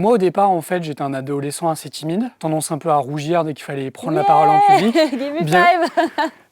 Moi, au départ, en fait, j'étais un adolescent assez timide, tendance un peu à rougir dès qu'il fallait prendre la parole en public. Give me five.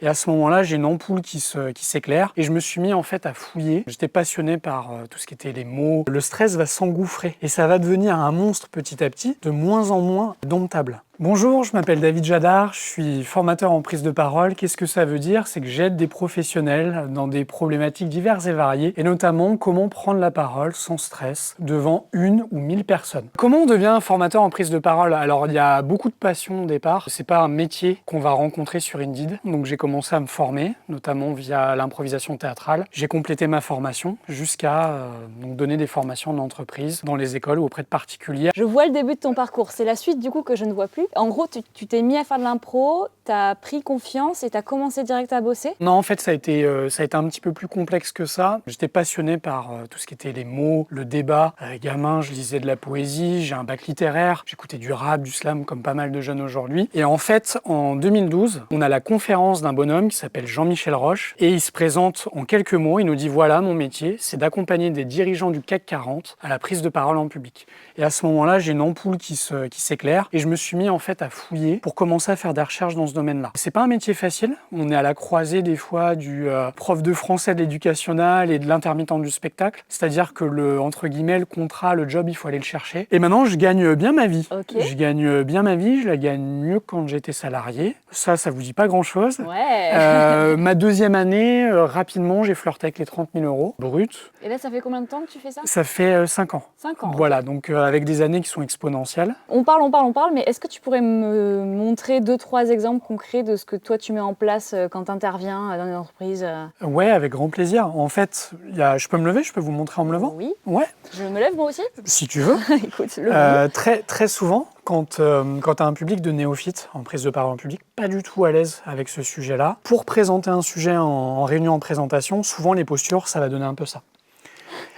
Et à ce moment-là, j'ai une ampoule qui s'éclaire et je me suis mis en fait à fouiller. J'étais passionné par tout ce qui était les mots. Le stress va s'engouffrer et ça va devenir un monstre petit à petit, de moins en moins domptable. Bonjour, je m'appelle David Jadard, je suis formateur en prise de parole. Qu'est-ce que ça veut dire? C'est que j'aide des professionnels dans des problématiques diverses et variées, et notamment comment prendre la parole sans stress devant 1 ou 1000 personnes. Comment on devient formateur en prise de parole? Alors il y a beaucoup de passion au départ, c'est pas un métier qu'on va rencontrer sur Indeed, donc j'ai commencé à me former, notamment via l'improvisation théâtrale. J'ai complété ma formation jusqu'à donc donner des formations en entreprise, dans les écoles ou auprès de particuliers. Je vois le début de ton parcours, c'est la suite du coup que je ne vois plus. En gros, tu t'es mis à faire de l'impro, t'as pris confiance et t'as commencé direct à bosser? Non, en fait, ça a été un petit peu plus complexe que ça. J'étais passionné par tout ce qui était les mots, le débat. Gamin, je lisais de la poésie, j'ai un bac littéraire, j'écoutais du rap, du slam, comme pas mal de jeunes aujourd'hui. Et en fait, en 2012, on a la conférence d'un bonhomme qui s'appelle Jean-Michel Roche, et il se présente en quelques mots, il nous dit voilà, mon métier, c'est d'accompagner des dirigeants du CAC 40 à la prise de parole en public. Et à ce moment-là, j'ai une ampoule qui s'éclaire, et je me suis mis en fait à fouiller pour commencer à faire des recherches dans ce domaine-là. C'est pas un métier facile, on est à la croisée des fois du prof de français de l'éducationnel et de l'intermittent du spectacle, c'est-à-dire que le, entre guillemets, le contrat, le job, il faut aller le chercher. Et maintenant, je gagne bien ma vie. Okay. Je gagne bien ma vie, je la gagne mieux que quand j'étais salarié. Ça vous dit pas grand-chose. Ouais. Ma deuxième année, rapidement, j'ai flirté avec les 30 000 € bruts. Et là, ça fait combien de temps que tu fais ça? Ça fait 5 ans. 5 ans. Voilà, donc avec des années qui sont exponentielles. On parle, mais est-ce que tu pourrais me montrer 2-3 exemples concrets de ce que toi tu mets en place quand tu interviens dans une entreprise? Ouais, avec grand plaisir. En fait, je peux me lever, je peux vous montrer en me levant? Oui. Ouais. Je me lève moi aussi? Si tu veux. Écoute, le très souvent, quand tu as un public de néophytes en prise de parole en public, pas du tout à l'aise avec ce sujet-là, pour présenter un sujet en réunion, en présentation, souvent les postures, ça va donner un peu ça.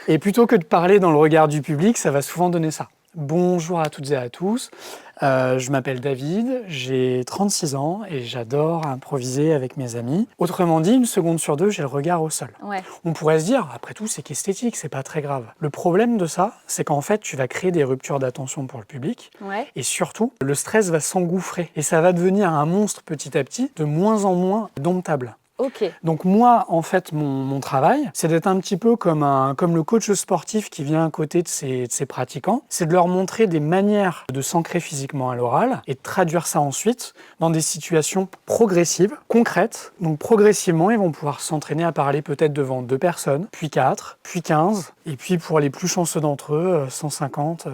Et plutôt que de parler dans le regard du public, ça va souvent donner ça. Bonjour à toutes et à tous, je m'appelle David, j'ai 36 ans et j'adore improviser avec mes amis. Autrement dit, 1 seconde sur 2, j'ai le regard au sol. Ouais. On pourrait se dire, après tout, c'est qu'esthétique, c'est pas très grave. Le problème de ça, c'est qu'en fait, tu vas créer des ruptures d'attention pour le public. Ouais. Et surtout, le stress va s'engouffrer et ça va devenir un monstre petit à petit, de moins en moins domptable. Ok. Donc moi, en fait, mon travail, c'est d'être un petit peu comme le coach sportif qui vient à côté de ses pratiquants. C'est de leur montrer des manières de s'ancrer physiquement à l'oral et de traduire ça ensuite dans des situations progressives, concrètes. Donc progressivement, ils vont pouvoir s'entraîner à parler peut-être devant 2 personnes, puis 4, puis 15, et puis pour les plus chanceux d'entre eux, 150,